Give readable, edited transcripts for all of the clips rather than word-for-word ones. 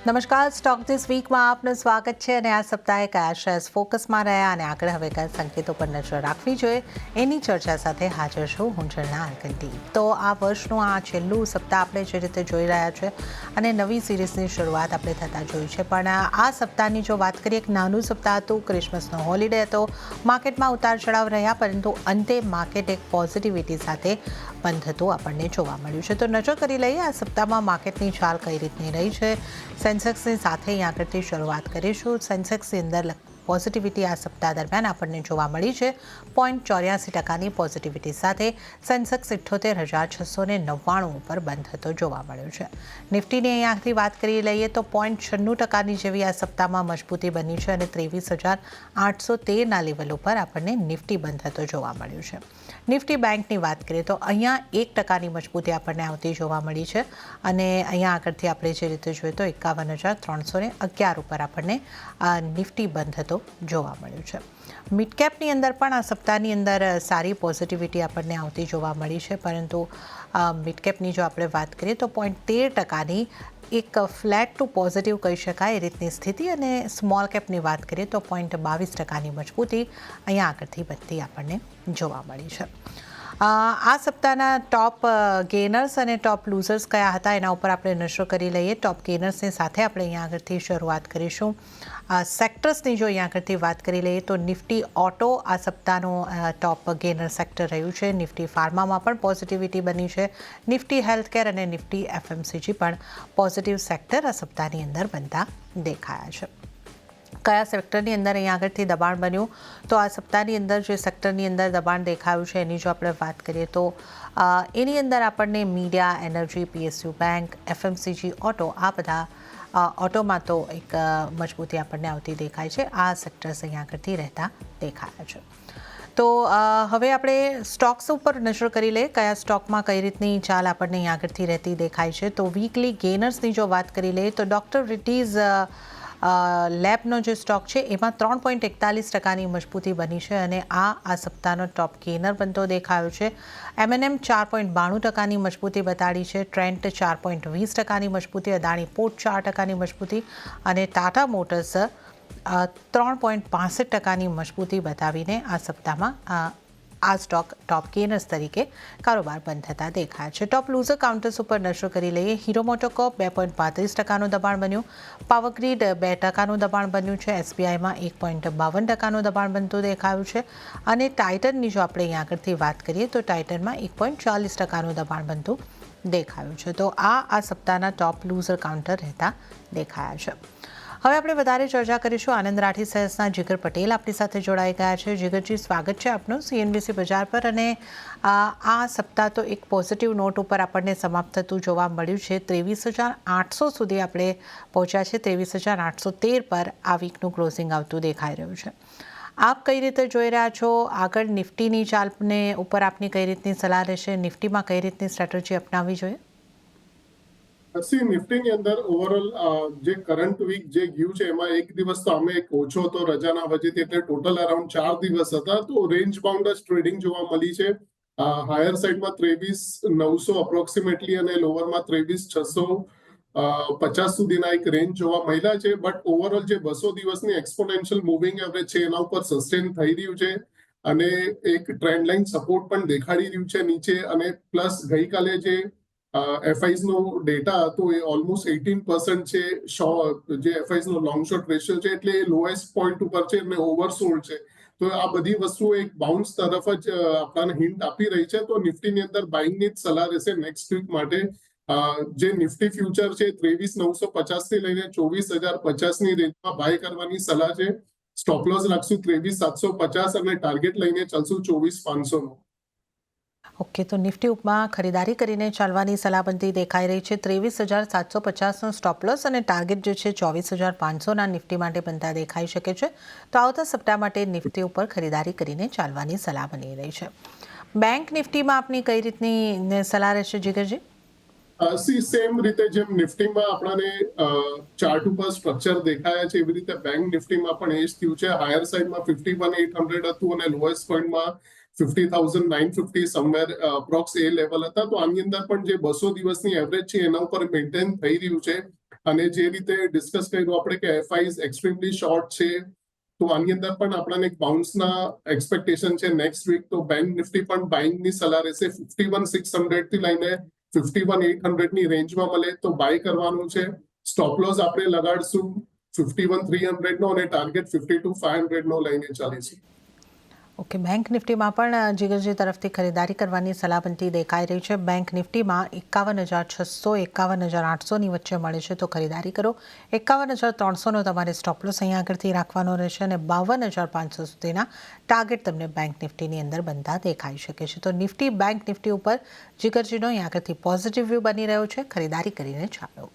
નમસ્કાર, stock this વીકમાં આપનું સ્વાગત છે અને આ સપ્તાહે કયા શેર્સ ફોકસમાં રહ્યા અને આગળ હવે કયા સંકેતો પર નજર રાખવી જોઈએ એની ચર્ચા સાથે હાજર છું હું ઝરણા આરકંટી. તો આ વર્ષનું આ છેલ્લું સપ્તાહ આપણે જે રીતે જોઈ રહ્યા છે અને નવી સિરીઝની શરૂઆત આપણે થતાં જોઈ છે, પણ આ સપ્તાહની જો વાત કરીએ, એક નાનું સપ્તાહ હતું, ક્રિસમસનો હોલિડે હતો, માર્કેટમાં ઉતાર ચઢાવ રહ્યા, પરંતુ અંતે માર્કેટ એક પોઝિટિવિટી સાથે બંધ થતું આપણને જોવા મળ્યું છે. તો નજર કરી લઈએ આ સપ્તાહમાં માર્કેટની ચાલ કઈ રીતની રહી છે. સેન્સેક્સની સાથે અહીં આગળથી શરૂઆત કરીશું. સેન્સેક્સની અંદર પોઝિટિવિટી આ સપ્તાહ દરમિયાન આપણને જોવા મળી છે. 0.84% પોઝિટિવિટી સાથે સેન્સેક્સ 78,699 ઉપર બંધ થતો જોવા મળ્યો છે. નિફ્ટીની અહીંયાથી વાત કરી લઈએ તો 0.96% જેવી આ સપ્તાહમાં મજબૂતી બની છે અને 23,813ના લેવલ ઉપર આપણને નિફ્ટી બંધ થતો જોવા મળ્યું છે. નિફ્ટી બેંકની વાત કરીએ તો અહીંયા 1%ની મજબૂતી આપણને આવતી જોવા મળી છે અને અહીંયા આગળથી આપણે જે રીતે જોઈએ તો 51,311 ઉપર આપણને નિફ્ટી બંધ થતો જોવા મળ્યું છે. મિડ કેપની અંદર પણ આ સપ્તાહની અંદર સારી પોઝિટિવિટી આપણને આવતી જોવા મળી છે, પરંતુ મિડ કેપની જો આપણે વાત કરીએ તો 0.13%ની એક ફ્લેટ ટુ પોઝિટિવ કહી શકાય એ રીતની સ્થિતિ, અને સ્મોલ કેપની વાત કરીએ તો 0.22%ની મજબૂતી અહીંયા આગળથી બનતી આપણને જોવા મળી છે. આ સપ્તાહના ટોપ ગેનર્સ અને ટોપ લૂઝર્સ કયા હતા એના ઉપર આપણે નજર કરી લઈએ. ટોપ ગેનર્સની સાથે આપણે અહીંયા આગળથી શરૂઆત કરીશું. સેક્ટર્સની જો અહીંયા આગળથી વાત કરી લઈએ તો નિફ્ટી ઓટો આ સપ્તાહનું ટોપ ગેનર સેક્ટર રહ્યું છે. નિફ્ટી ફાર્મામાં પણ પોઝિટિવિટી બની છે. નિફ્ટી હેલ્થકેર અને નિફ્ટી એફએમસીજી પણ પોઝિટિવ સેક્ટર આ સપ્તાહની અંદર બનતા દેખાયા છે. કયા સેક્ટરની અંદર અહીંયા આગળથી દબાણ બન્યું, તો આ સપ્તાહની અંદર જે સેક્ટરની અંદર દબાણ દેખાયું છે એની જો આપણે વાત કરીએ તો એની અંદર આપણને media, energy, PSU bank, FMCG, auto, આ બધા ઓટોમાં તો એક મજબૂતી આપણને આવતી દેખાય છે. આ સેક્ટર્સ અહીંયા આગળથી રહેતા દેખાયા છે. તો હવે આપણે સ્ટોક્સ ઉપર નજર કરી લઈએ, કયા સ્ટોકમાં કઈ રીતની ચાલ આપણને અહીંયા આગળથી રહેતી દેખાય છે. તો વીકલી ગેનર્સની જો વાત કરી લઈએ તો ડૉક્ટર રેડ્ડીઝ લેબનો જે સ્ટોક છે એમાં 3.41%ની મજબૂતી બની છે અને આ સપ્તાહનો ટોપ ગેનર બનતો દેખાયો છે. એમએનએમ 4.92%ની મજબૂતી બતાડી છે. ટ્રેન્ટ 4.20%ની મજબૂતી, અદાણી પોર્ટ 4%ની મજબૂતી અને ટાટા મોટર્સ 3.65%ની મજબૂતી બતાવીને આ સપ્તાહમાં આ સ્ટોક ટોપ ગેનર્સ તરીકે કારોબાર બંધ થતા દેખાય છે. ટોપ લૂઝર કાઉન્ટર્સ ઉપર નજર કરી લઈએ. હીરો મોટોકોર્પ 2.35%નું દબાણ બન્યું, પાવરગ્રીડ 2%નું દબાણ બન્યું છે, એસબીઆઈમાં 1.52%નું દબાણ બનતું દેખાયું છે અને ટાઇટનની જો આપણે અહીં આગળથી વાત કરીએ તો ટાઇટનમાં 1.40%નું દબાણ બનતું દેખાયું છે. તો આ સપ્તાહના ટોપ લૂઝર કાઉન્ટર રહેતા દેખાયા છે. હવે આપણે વધારે ચર્ચા કરીશું. આનંદ રાઠી સેલ્સના જીગર પટેલ આપણી સાથે જોડાઈ ગયા છે. જીગરજી, સ્વાગત છે આપનું સીએનબીસી બજાર પર. અને આ સપ્તાહ તો એક પોઝિટિવ નોટ ઉપર આપણને સમાપ્ત થતું જોવા મળ્યું છે. 23,800 સુધી આપણે પહોંચ્યા છે. 23,813 પર આ વીકનું ક્લોઝિંગ આવતું દેખાઈ રહ્યું છે. આપ કઈ રીતે જોઈ રહ્યા છો આગળ નિફ્ટીની ચાલને ઉપર આપની કઈ રીતની સલાહ રહેશે? નિફ્ટીમાં કઈ રીતની સ્ટ્રેટેજી અપનાવવી જોઈએ? નિફ્ટીની અંદર ઓવરઓલ જે કરંટ વીક જે ગયું છે એમાં એક દિવસ તો અમે એક ઓછો હતો રજાના વચ્ચેથી, એટલે ટોટલ અરાઉન્ડ 4 દિવસ હતા. તો રેન્જ બાઉન્ડ જ ટ્રેડિંગ જોવા મળી છે. હાયર સાઈડમાં 23,900 અપ્રોક્સિમેટલી અને લોવરમાં 23,650 સુધીના એક રેન્જ જોવા મળ્યા છે. બટ ઓવરઓલ જે 200 દિવસની એક્સપોનેન્શિયલ મૂવિંગ એવરેજ છે એના ઉપર સસ્ટેન થઈ રહ્યું છે અને એક ટ્રેન્ડ લાઇન સપોર્ટ પણ દેખાડી રહ્યું છે નીચે. અને પ્લસ ગઈકાલે જે એફઆઈઝ નો ડેટા હતો એ ઓલમોસ્ટ 18% છે. જે એફઆઈઝ નો લોંગ શોર્ટ રેશિયો છે એટલે એ લોએસ્ટ પોઈન્ટ ઉપર છે અને ઓવરસોલ્ડ છે. તો આ બધી વસ્તુઓ એક બાઉન્સ તરફ જ આપણને હિન્ટ આપી રહી છે. તો નિફ્ટીની અંદર બાઇંગની જ સલાહ રહેશે નેક્સ્ટ વીક માટે. જે નિફ્ટી ફ્યુચર છે 23,950 થી લઈને 24,050ની રેન્જમાં બાય કરવાની સલાહ છે. સ્ટોપ લોસ રાખશું 23,750 અને ટાર્ગેટ લઈને ચાલશું 24,500 નો. ઓકે, તો નિફ્ટી ઉપમાં ખરીદારી કરીને ચાલવાની સલાહ બનતી દેખાઈ રહી છે. 23,750નો સ્ટોપ લોસ અને ટાર્ગેટ જે છે 24,500ના નિફ્ટી માટે બનતા દેખાઈ શકે છે. તો આવતા સપ્તાહ માટે નિફ્ટી ઉપર ખરીદારી કરીને ચાલવાની સલાહ બની રહી છે. બેંક નિફ્ટીમાં આપની કઈ રીતની સલાહ રહેશે જીગરજી? સેમ રીતે જેમ નિફ્ટીમાં આપણને ચાર્ટ ઉપર સ્ટ્રક્ચર દેખાયા છે એવી રીતે બેંક નિફ્ટીમાં પણ એ જ થયું છે. હાયર સાઈડમાં 51,800 હતું અને લોએસ્ટ પોઈન્ટમાં 50,950 સમવેર અપ્રોક્સ એ લેવલ હતા. તો આની અંદર પણ જે 200 દિવસની એવરેજ છે એના ઉપર મેન્ટેન થઈ રહ્યું છે. અને જે રીતે ડિસ્કસ કર્યું આપણે કે એફઆઈઝ એક્સ્ટ્રીમલી શોર્ટ છે, તો આની અંદર પણ આપણને એક બાઉન્સના એક્સપેક્ટેશન છે નેક્સ્ટ વીક. તો બેંક નિફ્ટી પણ બાઇંગની સલાહ રહેશે. 51,600 થી લઈને 51,800 ની રેન્જમાં મળે તો બાય કરવાનું છે. સ્ટોપ લોસ આપણે લગાડશું 51,300 નો અને ટાર્ગેટ 52,500 નો લઈને ચાલીશું. ઓકે, બેંક નિફ્ટીમાં પણ જીગરજી તરફથી ખરીદારી કરવાની સલાહ બનતી દેખાઈ રહી છે. બેંક નિફ્ટીમાં 51,600 51,800ની વચ્ચે મળે છે તો ખરીદારી કરો. 51,300નો તમારે સ્ટોપ લોસ અહીંયા આગળથી રાખવાનો રહેશે અને 52,500 સુધીના ટાર્ગેટ તમને બેંક નિફ્ટીની અંદર બનતા દેખાઈ શકે છે. તો નિફ્ટી બેંક નિફ્ટી ઉપર જીગરજીનો અહીંયા આગળથી પોઝિટિવ વ્યૂ બની રહ્યો છે. ખરીદારી કરીને ચાલો.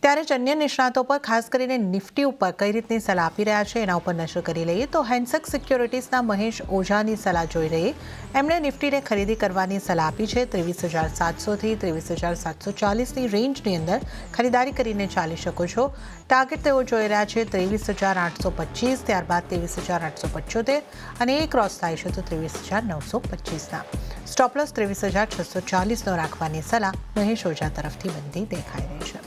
ત્યારે જ અન્ય નિષ્ણાતો પર ખાસ કરીને નિફ્ટી ઉપર કઈ રીતની સલાહ આપી રહ્યા છે એના ઉપર નજર કરી લઈએ. તો હેન્સેક્સ સિક્યોરિટીઝના મહેશ ઓઝાની સલાહ જોઈ રહીએ. એમણે નિફ્ટીને ખરીદી કરવાની સલાહ આપી છે. 23,700થી 23,740ની રેન્જની અંદર ખરીદારી કરીને ચાલી શકો છો. ટાર્ગેટ તેઓ જોઈ રહ્યા છે 23,825, ત્યારબાદ 23,875 અને એ ક્રોસ થાય છે તો 23,925ના. સ્ટોપ લોસ 23,640નો રાખવાની સલાહ મહેશ ઓઝા તરફથી બનતી દેખાઈ રહી છે.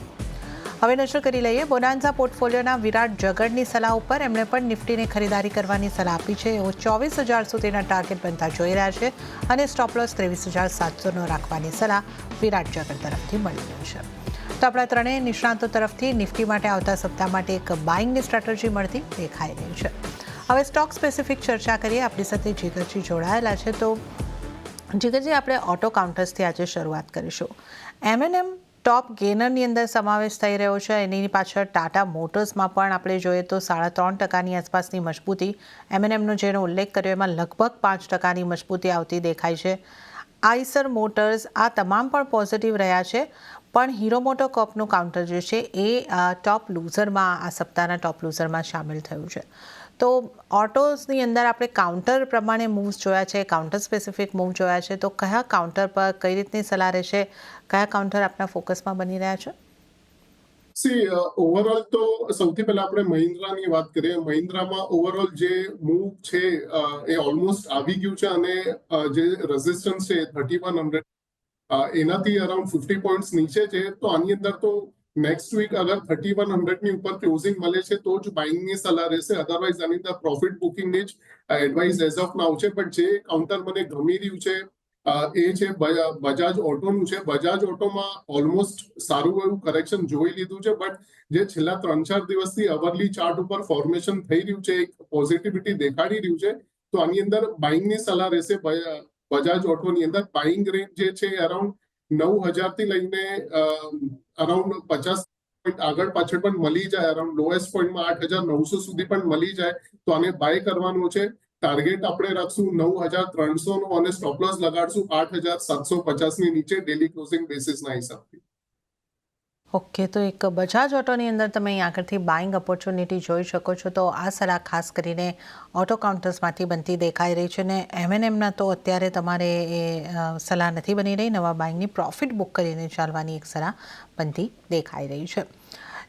હવે નજર કરી લઈએ બોનાન્ઝા પોર્ટફોલિયોના વિરાટ જગડની સલાહ ઉપર. એમણે પણ નિફ્ટીને ખરીદારી કરવાની સલાહ આપી છે. એઓ 24,000 સુધીના ટાર્ગેટ બનતા જોઈ રહ્યા છે અને સ્ટોપ લોસ 23,700નો રાખવાની સલાહ વિરાટ જગડ તરફથી મળી રહી છે. તો આપણા ત્રણેય નિષ્ણાતો તરફથી નિફ્ટી માટે આવતા સપ્તાહ માટે એક બાઇંગની સ્ટ્રેટેજી મળતી દેખાઈ રહી છે. હવે સ્ટોક સ્પેસિફિક ચર્ચા કરીએ. આપણી સાથે જીગરજી જોડાયેલા છે. તો જીગરજી, આપણે ઓટો કાઉન્ટર્સથી આજે શરૂઆત કરીશું. M&M ટોપ ગેનરની અંદર સમાવેશ થઈ રહ્યો છે. એની પાછળ ટાટા મોટર્સમાં પણ આપણે જોઈએ તો 3.5% આસપાસની મજબૂતી, M&Mનો જેનો ઉલ્લેખ કર્યો એમાં લગભગ 5% મજબૂતી આવતી દેખાય છે. આઈસર મોટર્સ આ તમામ પણ પોઝિટિવ રહ્યા છે. પણ હીરો મોટો કોર્પનું કાઉન્ટર જે છે એ ટોપ લૂઝરમાં, આ સપ્તાહના ટોપ લૂઝરમાં સામેલ થયું છે. તો ઓટોઝની અંદર આપણે કાઉન્ટર પ્રમાણે મૂવ્સ જોયા છે, કાઉન્ટર સ્પેસિફિક મૂવ જોયા છે. તો કયા કાઉન્ટર પર કઈ રીતની સલાહ રહેશે, કયા કાઉન્ટર આપના ફોકસમાં બની રહ્યા છે? ઓવરઓલ તો સૌથી પહેલા આપણે મહિન્દ્રાની વાત કરીએ. મહિન્દ્રામાં ઓવરઓલ જે મૂવ છે એ ઓલમોસ્ટ આવી ગયું છે અને જે રેઝિસ્ટન્સ છે 3,100 એનાથી અરાઉન્ડ 50 પોઈન્ટ્સ નીચે છે. તો આની અંદર તો નેક્સ્ટ વીક અગર 3,100 ની ઉપર ક્લોઝિંગ મળે છે તો જ બાઇંગની સલાહ રહેશે. અધરવાઇઝ આની અંદર પ્રોફિટ બુકિંગની જ એડવાઇસ એઝ ઓફ નાઉ છે. બટ જે કાઉન્ટર મને ગમી રહ્યું છે એ છે બજાજ ઓટોનું છે. બજાજ ઓટોમાં ઓલમોસ્ટ સારું એવું કરેક્શન જોઈ લીધું છે. બટ જે છેલ્લા 3-4 દિવસથી અવરલી ચાર્ટ ઉપર ફોર્મેશન થઈ રહ્યું છે, એક પોઝિટિવિટી દેખાડી રહ્યું છે. તો આની અંદર બાઇંગની સલાહ રહેશે. બજાજ ઓટોની અંદર બાઇંગ રેન્જ જે છે અરાઉન્ડ 9,000 થી લઈને અરાઉન્ડ 50 પોઈન્ટ આગળ પાછળ પણ મળી જાય. અરાઉન્ડ લોએસ્ટ પોઈન્ટમાં 8,900 સુધી પણ મળી જાય તો આને બાય કરવાનું છે. ટાર્ગેટ આપણે રાખશું 9,300 નો અને સ્ટોપ લોસ લગાડશું 8,750 ની નીચે ડેલી ક્લોઝિંગ બેસિસના હિસાબથી. ઓકે, તો એક બજાજ ઓટોની અંદર તમે અહીં આગળથી બાઇંગ ઓપોર્ચ્યુનિટી જોઈ શકો છો. તો આ સલાહ ખાસ કરીને ઓટો કાઉન્ટર્સમાંથી બનતી દેખાઈ રહી છે. અને M&Mના તો અત્યારે તમારે એ સલાહ નથી બની રહી. નવા બાઇંગની પ્રોફિટ બુક કરીને ચાલવાની એક સલાહ બનતી દેખાઈ રહી છે.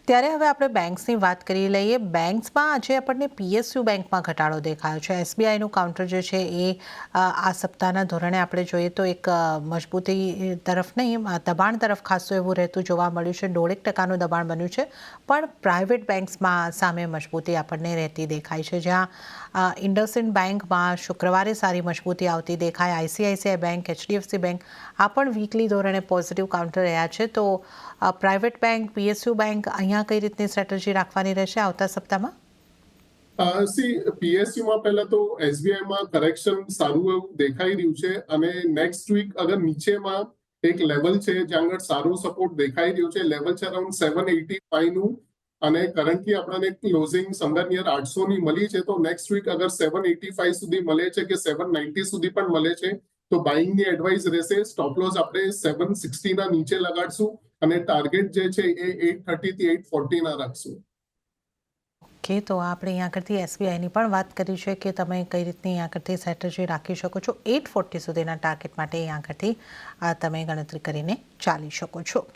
ત્યારે હવે આપણે બેંક્સની વાત કરી લઈએ. બેંક્સમાં આજે આપણને PSU બેંકમાં ઘટાડો દેખાયો છે. SBIનું કાઉન્ટર જે છે એ આ સપ્તાહના ધોરણે આપણે જોઈએ તો એક મજબૂતી તરફ નહીં, દબાણ તરફ ખાસું એવું રહેતું જોવા મળ્યું છે. 1.5%નું દબાણ બન્યું છે. પણ પ્રાઇવેટ બેંક્સમાં સામે મજબૂતી આપણને રહેતી દેખાય છે. જ્યાં ઇન્ડસઇન્ડ બેંકમાં શુક્રવારે સારી મજબૂતી આવતી દેખાય. ICICI બેંક, HDFC બેંક આ પણ વીકલી ધોરણે પોઝિટિવ કાઉન્ટર રહ્યા છે. તો પ્રાઇવેટ બેંક, PSU બેંક અહીંયા કઈ રીતની સ્ટ્રેટેજી રાખવાની રહેશે આવતા સપ્તાહમાં? PSUમાં પહેલા તો SBIમાં કરેક્શન સારું એવું દેખાઈ રહ્યું છે અને નેક્સ્ટ વીક અગર નીચેમાં એક લેવલ છે જ્યાં આગળ સારો સપોર્ટ દેખાઈ રહ્યો છે. લેવલ છે અરાઉન્ડ 785 નું અને કરન્ટલી આપણને ક્લોઝિંગ સમવેર નિયર 800 ની મળી છે. તો નેક્સ્ટ વીક અગર 785 સુધી મળે છે કે 790 સુધી પણ મળે છે તો બાઇંગની એડવાઇસ રહેશે. સ્ટોપ લોસ આપણે 760 ના નીચે લગાડશું અને ટાર્ગેટ જે છે એ 830 થી 840 ના રાખશું. ઓકે, તો આપણે અહીં આગળથી SBIની પણ વાત કરી છે કે તમે કઈ રીતની અહીં આગળથી સ્ટ્રેટેજી રાખી શકો છો. 840 સુધીના ટાર્ગેટ માટે અહીં આગળથી તમે ગણતરી કરીને ચાલી શકો છો.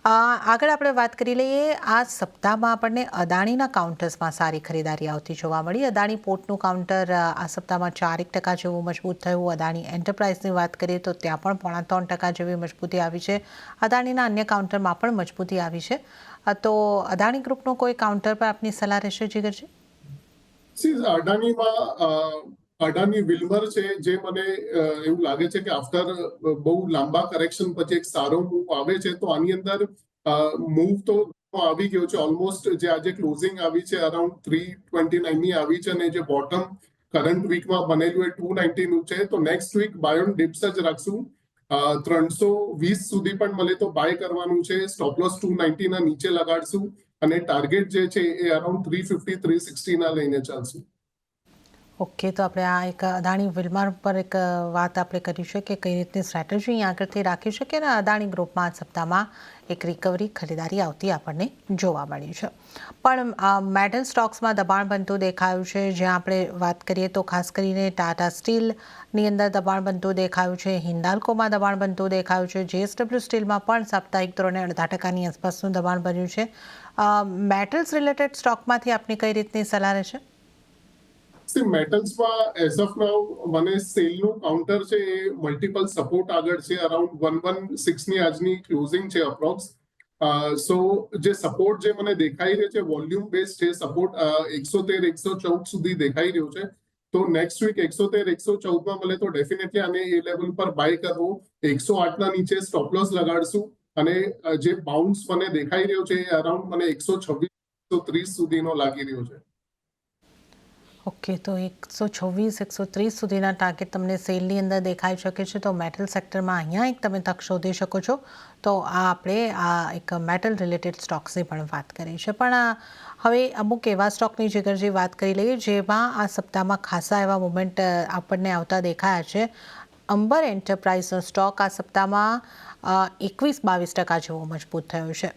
આગળ આપણે વાત કરી લઈએ. આ સપ્તાહમાં આપણને અદાણીના કાઉન્ટર્સમાં સારી ખરીદારી આવતી જોવા મળી. અદાણી પોર્ટનું કાઉન્ટર આ સપ્તાહમાં 4% જેવું મજબૂત થયું. અદાણી એન્ટરપ્રાઇઝની વાત કરીએ તો ત્યાં પણ 3.5% જેવી મજબૂતી આવી છે. અદાણીના અન્ય કાઉન્ટરમાં પણ મજબૂતી આવી છે. તો અદાણી ગ્રુપનો કોઈ કાઉન્ટર પર આપની સલાહ રહેશે જીગરજી? અડાની વિલ્મર છે, જે મને એવું લાગે છે કે આફ્ટર બહુ લાંબા કરેક્શન પછી એક સારો મૂવ આવે છે. તો આની અંદર મૂવ તો આવી ગયો છે. ઓલમોસ્ટ જે આજે ક્લોઝિંગ આવી છે અરાઉન્ડ 329 ની આવી છે, અને જે બોટમ કરંટ વીકમાં બનેલું એ 290 નું છે. તો next week buy on dips જ રાખશું. 320 સુધી પણ મળે તો બાય કરવાનું છે. સ્ટોપ લોસ 290 ના નીચે લગાડશું, અને ટાર્ગેટ જે છે એ અરાઉન્ડ 350 360 ના લઈને ચાલશું. ઓકે, તો આપણે આ એક અદાણી વિલ્મર પર એક વાત આપણે કરી છે કે કઈ રીતની સ્ટ્રેટેજી અહીં આગળથી રાખી શકે, અને અદાણી ગ્રુપમાં આ સપ્તાહમાં એક રિકવરી ખરીદારી આવતી આપણને જોવા મળી છે. પણ મેટલ સ્ટોક્સમાં દબાણ બનતું દેખાયું છે. જ્યાં આપણે વાત કરીએ તો ખાસ કરીને ટાટા સ્ટીલની અંદર દબાણ બનતું દેખાયું છે. હિન્દાલ્કોમાં દબાણ બનતું દેખાયું છે. JSW સ્ટીલમાં પણ સાપ્તાહિક ધોરણે 0.5% આસપાસનું દબાણ બન્યું છે. મેટલ્સ રિલેટેડ સ્ટોકમાંથી આપની કઈ રીતની સલાહ રહેશે? મેટલ્સમાં એઝ ઓફ નાઉ મને સેલનું કાઉન્ટર છે એ મલ્ટિપલ સપોર્ટ આગળ છે. અરાઉન્ડ 116 ની આજની ક્લોઝિંગ છે અપ્રોક્સ. સો જે સપોર્ટ જે મને દેખાઈ રહ્યો છે વોલ્યુમ બેઝ છે. સપોર્ટ 113 114 સુધી દેખાઈ રહ્યો છે. તો નેક્સ્ટ વીક 113 114 માં મળે તો ડેફિનેટલી આને એ લેવલ પર બાય કરવો. 108 ના નીચે સ્ટોપ લોસ લગાડશું, અને જે બાઉન્સ મને દેખાઈ રહ્યો છે એ અરાઉન્ડ મને 126 130 સુધીનો લાગી રહ્યો છે. ઓકે, તો 126 130 સુધીના ટાર્ગેટ તમને સેલની અંદર દેખાઈ શકે છે. તો મેટલ સેક્ટરમાં અહીંયા એક તમે તક શોધી શકો છો. તો આપણે આ એક મેટલ રિલેટેડ સ્ટોક્સની પણ વાત કરી છે. પણ હવે અમુક એવા સ્ટોકની જીગરજી વાત કરી લઈએ જેમાં આ સપ્તાહમાં ખાસા એવા મુવમેન્ટ આપણને આવતા દેખાયા છે. અંબર એન્ટરપ્રાઇઝનો સ્ટોક આ સપ્તાહમાં 21-22% જેવો મજબૂત થયો છે.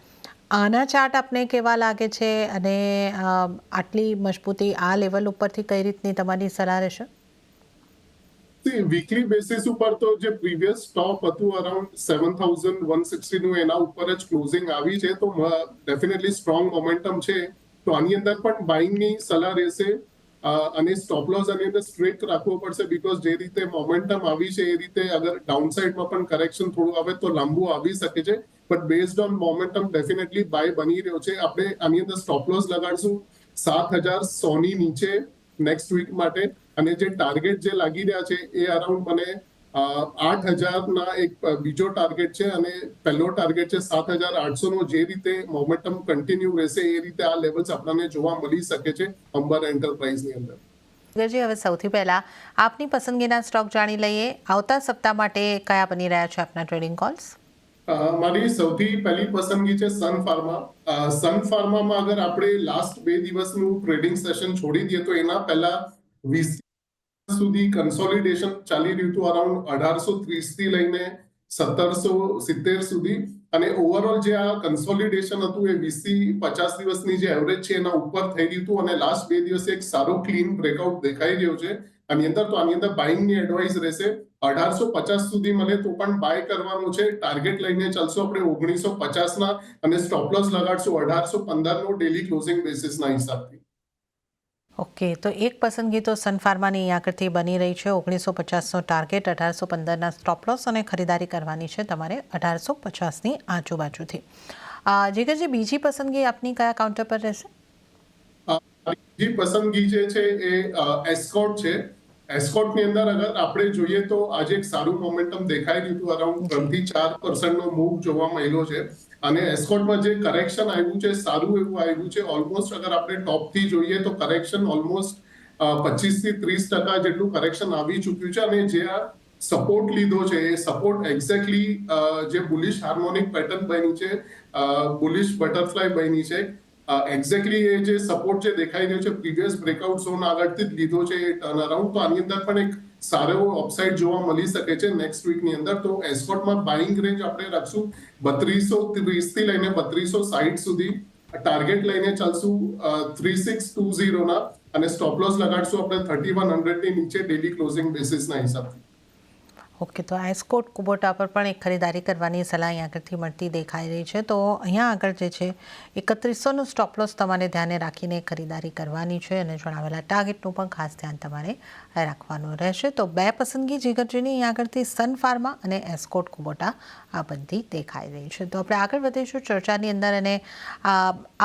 આના ચાર્ટ આપને કેવા લાગે છે, અને આટલી મજબૂતી આ લેવલ ઉપરથી કઈ રીતની તમારી સલાહ રહેશે? વીકલી બેસિસ ઉપર તો જે પ્રીવિયસ ટોપ હતું અરાઉન્ડ 7160 નું, એના ઉપર જ ક્લોઝિંગ આવી છે. તો ડેફિનેટલી સ્ટ્રોંગ મોમેન્ટમ છે. તો આની અંદર પણ બાઇંગની સલાહ રહેશે, અને સ્ટોપ લોસ આની અંદર સ્ટ્રિક્ટ રાખવો પડશે. બીકોઝ જે રીતે મોમેન્ટમ આવી છે એ રીતે અગર ડાઉનસાઇડમાં પણ કરેક્શન થોડું આવે તો લાંબુ આવી શકે છે. But based on momentum definitely buy બની રહ્યો છે. આપણે આની અંદર સ્ટોપ લોસ લગાડશું 7100 ની નીચે નેક્સ્ટ વીક માટે, અને જે ટાર્ગેટ જે લાગી રહ્યા છે એ અરાઉન્ડ મને 8000 ના એક બીજો ટાર્ગેટ છે, અને પહેલો ટાર્ગેટ છે 7800 નો. જે રીતે મોમેન્ટમ કન્ટિન્યુ રહેશે એ રીતે આ લેવલ્સ આપણને જોવા મળી શકે છે અંબર એન્ટરપ્રાઇઝની અંદર. જીગરજી, હવે સૌથી પહેલા આપની પસંદગીના સ્ટોક જાણી લઈએ. આવતા સપ્તાહ માટે કયા બની રહ્યા છે આપના ટ્રેડિંગ કોલ્સ? મારી સૌથી પહેલી પસંદગી છે સન ફાર્મા. સન ફાર્મામાં અગર આપણે લાસ્ટ 2 દિવસનું ટ્રેડિંગ સેશન છોડી દઈએ તો એના પહેલા 20 સુધી કન્સોલિડેશન ચાલી રહ્યું હતું અરાઉન્ડ 1830 થી લઈને 1770 સુધી. અને ઓવરઓલ જે આ કન્સોલિડેશન હતું એ 20 થી 50 દિવસની જે એવરેજ છે એના ઉપર થઈ રહ્યું હતું, અને લાસ્ટ 2 દિવસે એક સારો ક્લીન બ્રેકઆઉટ દેખાઈ રહ્યો છે આની અંદર. તો આની અંદર બાઇંગની એડવાઇસ રહેશે. 1850 સુધી મળે તો પણ બાય કરવાનું છે. ટાર્ગેટ લઈને ચાલશું આપણે 1950 ના, અને સ્ટોપ લોસ લગાડશું 1815 નો ડેલી ક્લોઝિંગ બેસિસના હિસાબથી. ઓકે, તો એક પસંદગી તો સન ફાર્માની આગળથી બની રહી છે. 1950નો ટાર્ગેટ, 1815ના સ્ટોપ લોસ, અને ખરીદારી કરવાની છે તમારે 1850ની આજુબાજુથી. જીગરજી, બીજી પસંદગી આપની કયા કાઉન્ટર પર રહેશે? બીજી પસંદગી જે છે એ એસ્કોર્ટ છે. એસ્કોર્ટની અંદર અગર આપણે જોઈએ તો આજે એક સારું મોમેન્ટમ દેખાઈ રહ્યું હતું. અરાઉન્ડ 3-4% નો મૂવ જોવા મળ્યો છે. અને એસ્કોર્ટમાં જે કરેક્શન આવ્યું છે સારું એવું આવ્યું છે. ઓલમોસ્ટ અગર આપણે ટોપથી જોઈએ તો કરેક્શન ઓલમોસ્ટ 25 થી 30% જેટલું કરેક્શન આવી ચૂક્યું છે. અને જે આ સપોર્ટ લીધો છે એ સપોર્ટ એક્ઝેક્ટલી જે બુલિશ હાર્મોનિક પેટર્ન બની છે, બુલિશ બટરફ્લાય બની છે, એક્ઝેક્ટલી એ જે સપોર્ટ જે દેખાઈ રહ્યો છે પ્રીવિયસ બ્રેકઆઉટ ઝોન આગળથી જ લીધો છે એ ટર્ન અરાઉન્ડ. તો આની અંદર પણ એક સારો એવો અપસાઇડ જોવા મળી શકે છે નેક્સ્ટ વીકની અંદર. તો એસ્કોર્ટમાં બાઇંગ રેન્જ આપણે રાખશું 3230 થી લઈને 3260 સુધી. ટાર્ગેટ લઈને ચાલશું 3620 ના, અને સ્ટોપ લોસ લગાડશું આપણે 3100 ની નીચે ડેલી ક્લોઝિંગ બેસિસના હિસાબથી. ઓકે, તો એસ્કોટ કુબોટા પર પણ એક ખરીદારી કરવાની સલાહ અહીંયા આગળથી મળતી દેખાઈ રહી છે. તો અહીંયા આગળ જે છે 3100નું સ્ટોપ લોસ તમારે ધ્યાને રાખીને ખરીદારી કરવાની છે અને જણાવેલા ટાર્ગેટનું પણ ખાસ ધ્યાન તમારે રાખવાનું રહેશે. તો બે પસંદગી જીગરજીની અહીંયા આગળથી સન ફાર્મા અને એસ્કોટ કુબોટા આ બધી દેખાઈ રહી છે. તો આપણે આગળ વધીશું ચર્ચાની અંદર અને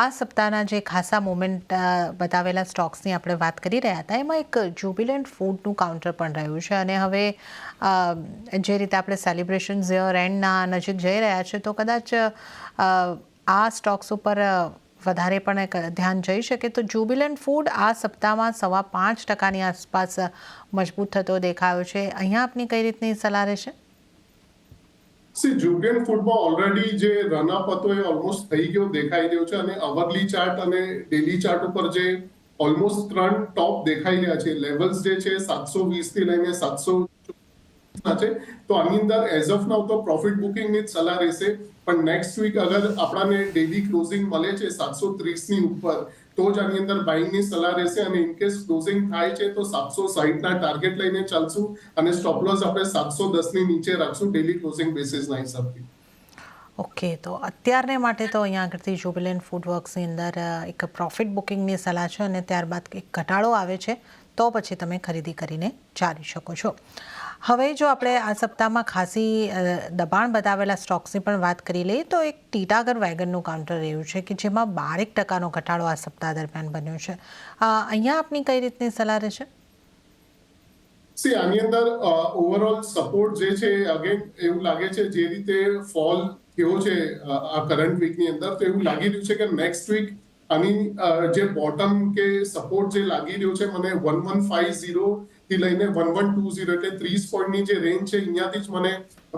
આ સપ્તાહના જે ખાસા મોમેન્ટ બતાવેલા સ્ટોક્સની આપણે વાત કરી રહ્યા હતા એમાં એક જ્યુબિલન્ટ ફૂડનું કાઉન્ટર પણ રહ્યું છે અને હવે જે રીતે આપણે સેલિબ્રેશન્સ યર એન્ડના નજીક જઈ રહ્યા છે તો કદાચ આ સ્ટોક્સ ઉપર વધારે પણ ધ્યાન જઈ શકે. તો જ્યુબિલન્ટ ફૂડ આ સપ્તાહમાં 5.5% આસપાસ મજબૂત થતો દેખાયો છે. અહીંયા આપની કઈ રીતની સલાહ રહેશે? જ્યુબિલન્ટ ફૂડમાં ઓલરેડી જે રનઅપ હતો એ ઓલમોસ્ટ થઈ ગયો દેખાઈ રહ્યો છે અને અવરલી ચાર્ટ અને ડેલી ચાર્ટ ઉપર જે ઓલમોસ્ટ 3 ટોપ દેખાઈ રહ્યા છે. લેવલ્સ જે છે 720 થી લઈને 700 છે. તો આની અંદર એઝ ઓફ નાઉ તો પ્રોફિટ બુકિંગની જ સલાહ રહેશે, પણ નેક્સ્ટ વીક અગર આપણાને ડેલી ક્લોઝિંગ મળે છે 730 ની ઉપર તો જ આની અંદર બાઇંગની સલાહ રહેશે અને ઇન કેસ ક્લોઝિંગ થાય છે તો 760 ના ટાર્ગેટ લઈને ચાલશું અને સ્ટોપ લોસ આપણે 710 ની નીચે રાખશું ડેલી ક્લોઝિંગ બેસિસના હિસાબથી. ઓકે, તો અત્યારને માટે તો અહીંયા આગળથી જ્યુબિલન્ટ ફૂડ વર્ક્સની અંદર એક પ્રોફિટ બુકિંગની સલાહ છે અને ત્યારબાદ એક ઘટાડો આવે છે તો પછી તમે ખરીદી કરીને ચાલી શકો છો. હવે જો આપણે આ સપ્તાહમાં ખાસી દબાણ બતાવેલા સ્ટોક્સની પણ વાત કરી લઈએ તો એક ટીટાગર વેગનનું કાઉન્ટર રહ્યું છે કે જેમાં 12% ઘટાડો આ સપ્તાહ દરમિયાન બન્યો છે. અહીંયા આપની કઈ રીતની સલાહ રહેશે? આની અંદર ઓવરઓલ સપોર્ટ જે છે અગેન એવું લાગે છે જે રીતે ફોલ થયો છે આ કરંટ વીકની અંદર તો એવું લાગી રહ્યું છે કે નેક્સ્ટ વીક આની જે બોટમ કે સપોર્ટ જે લાગી રહ્યો છે મને 1150 થી લઈને 1120 એટલે 30 પોઈન્ટની જે રેન્જ છે અહીંયાથી જ મને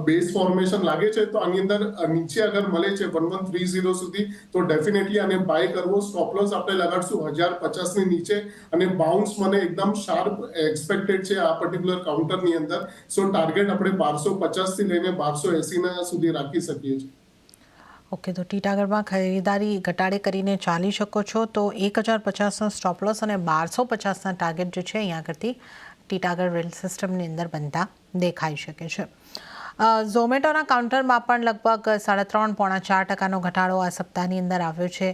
બેઝ ફોર્મેશન લાગે છે. તો આની અંદર નીચે અગર મળે છે 1130 સુધી તો ડેફિનેટલી આને બાય કરવો. સ્ટોપ લોસ આપણે લગાડશું 1050 ની નીચે અને બાઉન્સ મને એકદમ શાર્પ એક્સપેક્ટેડ છે આ પર્ટિક્યુલર કાઉન્ટરની અંદર. સો ટાર્ગેટ આપણે 1250 થી લઈને 1280 ના સુધી રાખી શકીએ છીએ. ઓકે, તો ટીટાગરમાં ખરીદારી ઘટાડે કરીને ચાલી શકો છો. તો 1050નો સ્ટોપ લોસ અને 1250ના ટાર્ગેટ જે છે અહીંયા આગળથી ટીટાગર રેલ સિસ્ટમની અંદર બનતા દેખાઈ શકે છે. ઝોમેટોના કાઉન્ટરમાં પણ લગભગ 3.5-4% ઘટાડો આ સપ્તાહની અંદર આવ્યો છે.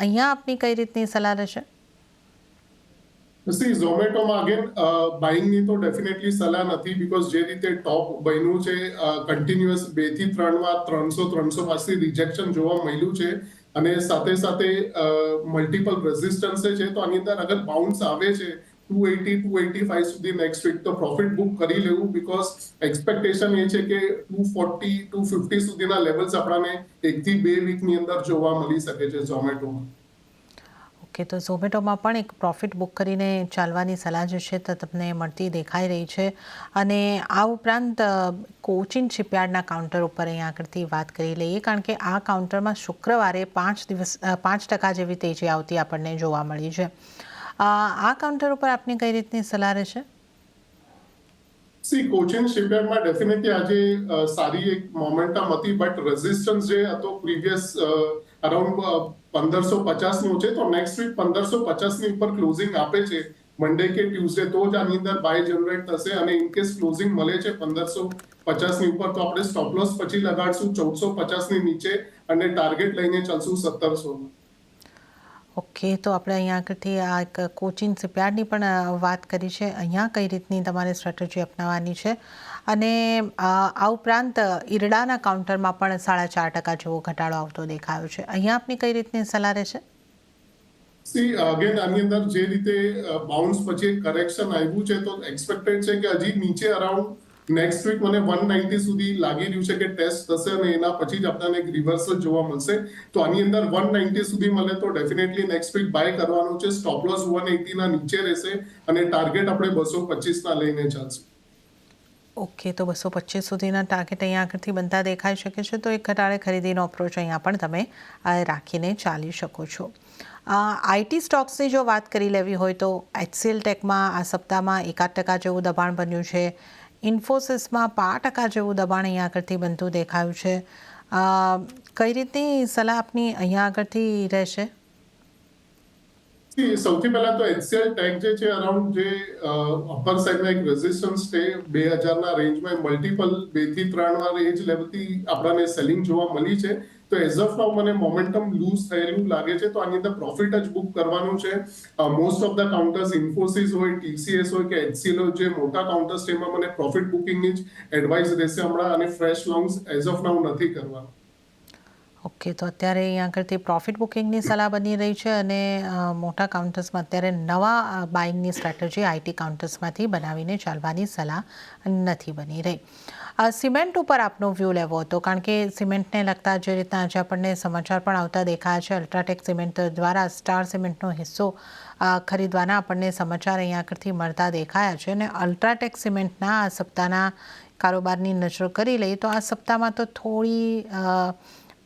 અહીંયા આપની કઈ રીતની સલાહ રહેશે? ઝોમેટોમાં અગેન બાઇંગની તો ડેફિનેટલી સલાહ નથી બીકોઝ જે રીતે ટોપ બન્યું છે કન્ટિન્યુઅસ 2 થી 3 વાર 300 પાસથી રિજેક્શન જોવા મળ્યું છે અને સાથે સાથે મલ્ટિપલ રેઝિસ્ટન્સ છે. તો આની અંદર અગર બાઉન્સ આવે છે 280-285 સુધી નેક્સ્ટ વીક તો પ્રોફિટ બુક કરી લેવું બીકોઝ એક્સપેક્ટેશન એ છે કે 240-250 સુધીના લેવલ્સ આપણને 1 થી 2 વીકની અંદર જોવા મળી શકે છે ઝોમેટોમાં. ઓકે, તો ઝોમેટોમાં પણ એક પ્રોફિટ બુક કરીને ચાલવાની સલાહ જે છે તે તમને મળતી દેખાઈ રહી છે. અને આ ઉપરાંત કોચિન શિપયાર્ડના કાઉન્ટર ઉપર અહીંયા આગળથી વાત કરી લઈએ કારણ કે આ કાઉન્ટરમાં શુક્રવારે 5% જેવી તેજી આવતી આપણને જોવા મળી છે. આ કાઉન્ટર ઉપર આપની કઈ રીતની સલાહ રહેશે? કોચિન શિપયાર્ડમાં ડેફિનેટલી આજે સારી એક મોમેન્ટમ હતી બટ રેઝિસ્ટન્સ જે હતો પ્રીવિયસ અરાઉન્ડ 1550 નો છે. તો નેક્સ્ટ વીક 1550 ની ઉપર ક્લોઝિંગ આપે છે મંડે કે ટ્યુઝડે તો જ આની અંદર બાય જનરેટ થશે અને ઇન કેસ ક્લોઝિંગ મળે છે 1550 ની ઉપર તો આપણે સ્ટોપ લોસ પછી લગાડશું 1450 ની નીચે અને ટાર્ગેટ લઈને ચાલશું 1700. ઓકે, તો આપણે અહીંયા આગળથી આ એક કોચિન શિપયાર્ડની પણ વાત કરી છે. અહીંયા કઈ રીતની તમારે સ્ટ્રેટેજી અપનાવવાની છે અને આ ઉપરાંત ઈરડાના કાઉન્ટરમાં પણ 4.5% જેવો ઘટાડો આવતો દેખાયો છે. અહીંયા આપની કઈ રીતની સલાહ રહેશે? અગેન આની અંદર જે રીતે બાઉન્સ પછી કરેક્શન આવ્યું છે તો એક્સપેક્ટેડ છે કે હજી નીચે અરાઉન્ડ નેક્સ્ટ વીક મને 190 સુધી લાગી રહ્યું છે કે ટેસ્ટ થશે અને એના પછી જ આપણને એક રિવર્સલ જોવા મળશે. તો આની અંદર 190 સુધી મળે તો ડેફિનેટલી નેક્સ્ટ વીક બાય કરવાનું છે. સ્ટોપ લોસ 180 ના નીચે રહેશે અને ટાર્ગેટ આપણે 225 ના લઈને ચાલશું. ઓકે, તો 225 સુધીના ટાર્ગેટ અહીંયા આગળથી બનતા દેખાઈ શકે છે. તો એક ઘટાડે ખરીદીનો અપ્રોચ અહીંયા પણ તમે રાખીને ચાલી શકો છો. આઈટી સ્ટોક્સની જો વાત કરી લેવી હોય તો HCL ટેકમાં આ સપ્તાહમાં 1% જેવું દબાણ બન્યું છે. ઇન્ફોસિસમાં 5% જેવું દબાણ અહીંયા આગળથી બનતું દેખાયું છે. કઈ રીતની સલાહ આપની અહીંયા આગળથી રહેશે? સૌથી પહેલા તો HCL ટેક જે છે અરાઉન્ડ જે અપર સાઇડમાં એક રેઝિસ્ટન્સ છે 2000 રેન્જમાં મલ્ટિપલ 2 થી 3 વાર એ જ લેવલથી આપણને સેલિંગ જોવા મળી છે. તો એઝ ઓફ નાઉ મને મોમેન્ટમ લૂઝ થયેલું લાગે છે, તો આની અંદર પ્રોફિટ જ બુક કરવાનું છે. Most of the counters Infosys હોય, TCS હોય કે HCL હોય, જે મોટા કાઉન્ટર્સ છે એમાં મને પ્રોફિટ બુકિંગની જ એડવાઇસ રહેશે હમણાં, અને ફ્રેશ લોંગ્સ એઝ ઓફ નાઉ નથી કરવાનું. ઓકે, તો અત્યારે અહીંયા આગળથી પ્રોફિટ બુકિંગની સલાહ બની રહી છે, અને મોટા કાઉન્ટર્સમાં અત્યારે નવા બાઇંગની સ્ટ્રેટેજી આઈટી કાઉન્ટર્સમાંથી બનાવીને ચાલવાની સલાહ નથી બની રહી. સિમેન્ટ ઉપર આપનો વ્યૂ લેવો હતો, કારણ કે સિમેન્ટને લગતા જે રીતના આજે આપણને સમાચાર પણ આવતા દેખાયા છે, અલ્ટ્રાટેક સિમેન્ટ દ્વારા સ્ટાર સિમેન્ટનો હિસ્સો ખરીદવાના આપણને સમાચાર અહીંયા આગળથી મળતા દેખાયા છે, અને અલ્ટ્રાટેક સિમેન્ટના આ સપ્તાહના કારોબારની નજર કરી લઈએ તો આ સપ્તાહમાં તો થોડી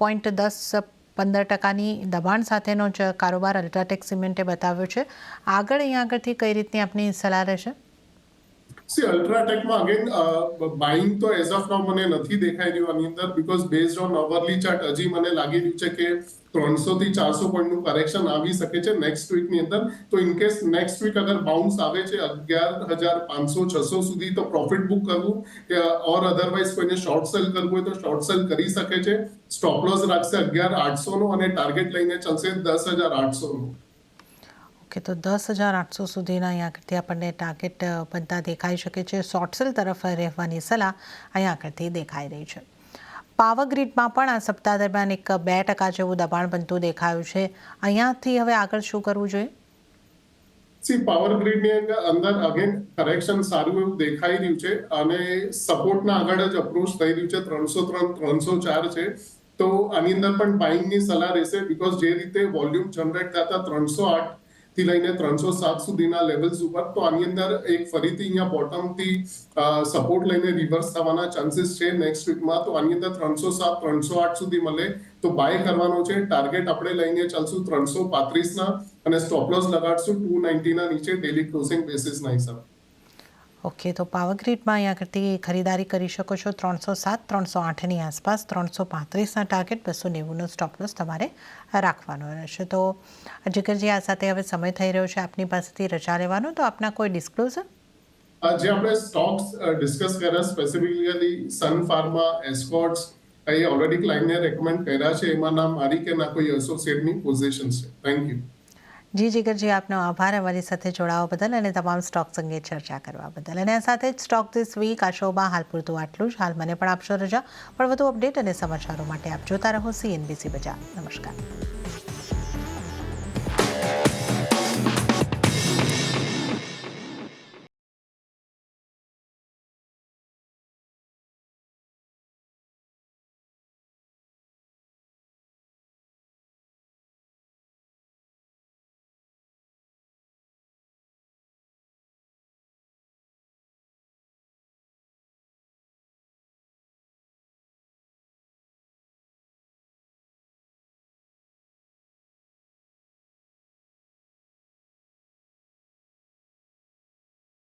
0.10-15% દબાણ સાથેનો જ કારોબાર અલ્ટ્રાટેક સિમેન્ટે બતાવ્યો છે. આગળ અહીંયા આગળથી કઈ રીતની આપની સલાહ રહેશે? અલ્ટ્રાટેકમાં અગેન બાઇંગ તો એઝ ઓફ નાઉ મને નથી દેખાઈ રહ્યું આની અંદર, બીકોઝ બેઝડ ઓન અવરલી ચાર્ટ હજી મને લાગી રહ્યું છે કે 300 થી 400 પોઈન્ટનું કરેક્શન આવી શકે છે નેક્સ્ટ વીકની અંદર. તો ઇન કેસ નેક્સ્ટ વીક અગર બાઉન્સ આવે છે 11,500-600 સુધી, તો પ્રોફિટ બુક કરવું, ઓર અધરવાઇઝ કોઈને શોર્ટ સેલ કરવું હોય તો શોર્ટ સેલ કરી શકે છે. સ્ટોપ લોસ રાખશે 11,800 નો, અને ટાર્ગેટ લઈને ચાલશે 10,800 નો. ઓકે, તો 10,800 સુધીના અહીંયા આગળથી આપણને ટાર્ગેટ બનતા દેખાઈ શકે છે. શોર્ટ સેલ તરફ રહેવાની સલાહ અહીંયા આગળથી દેખાઈ રહી છે. પાવર ગ્રીડમાં પણ આ સપ્તાહ દરમિયાન એક 2% જેવું દબાણ બનતું દેખાયું છે. અહીંયાથી હવે આગળ શું કરવું જોઈએ? પાવર ગ્રીડની અંદર અગેન કરેક્શન સારું એવું દેખાઈ રહ્યું છે, અને સપોર્ટના આગળ જ અપ્રોચ થઈ રહ્યું છે. 303-304 છે. તો આની અંદર પણ બાઇંગની સલાહ રહેશે, બીકોઝ જે રીતે વોલ્યુમ જનરેટ થતા 308 થી લઈને 307 સુધીના લેવલ્સ ઉપર, તો આની અંદર એક ફરીથી અહીંયા બોટમથી સપોર્ટ લઈને રિવર્સ થવાના ચાન્સીસ છે નેક્સ્ટ વીકમાં. તો આની અંદર 307-308 સુધી મળે તો બાય કરવાનો છે. ટાર્ગેટ આપણે લઈને ચાલશું 335 અને સ્ટોપ લોસ લગાડશું 290 નીચે ડેલી ક્લોઝિંગ બેસિસના હિસાબે. ઓકે, તો પાવર ગ્રીડમાં અહીંયા આગળથી ખરીદારી કરી શકો છો 307-308ની આસપાસ. 335ના ટાર્ગેટ, 290નો સ્ટોપ લોસ તમારે રાખવાનો રહેશે. તો જીગરજી, આ સાથે હવે સમય થઈ રહ્યો છે આપની પાસેથી રજા લેવાનો, તો આપના કોઈ ડિસ્ક્લોઝર? જે આપણે સ્ટોક્સ ડિસ્કસ કર્યા, સ્પેસિફિકલી સન ફાર્મા, એસ્કોર્ટ્સ, એ ઓલરેડી ક્લાયન્ટને રેકમેન્ડ કર્યા છે. એમાં ના મારી કે ના કોઈ એસોસિએટની પોઝિશન છે. Thank you. જી જીગરજી, આપનો આભાર અમારી સાથે જોડાવા બદલ અને તમામ સ્ટોક્સ અંગે ચર્ચા કરવા બદલ. અને આ સાથે જ સ્ટોક ધીસ વીક આ શોમાં હાલ પૂરતું આટલું જ. હાલ મને પણ આપશો રજા, પણ વધુ અપડેટ અને સમાચારો માટે આપ જોતા રહો CNBC બજાર. નમસ્કાર.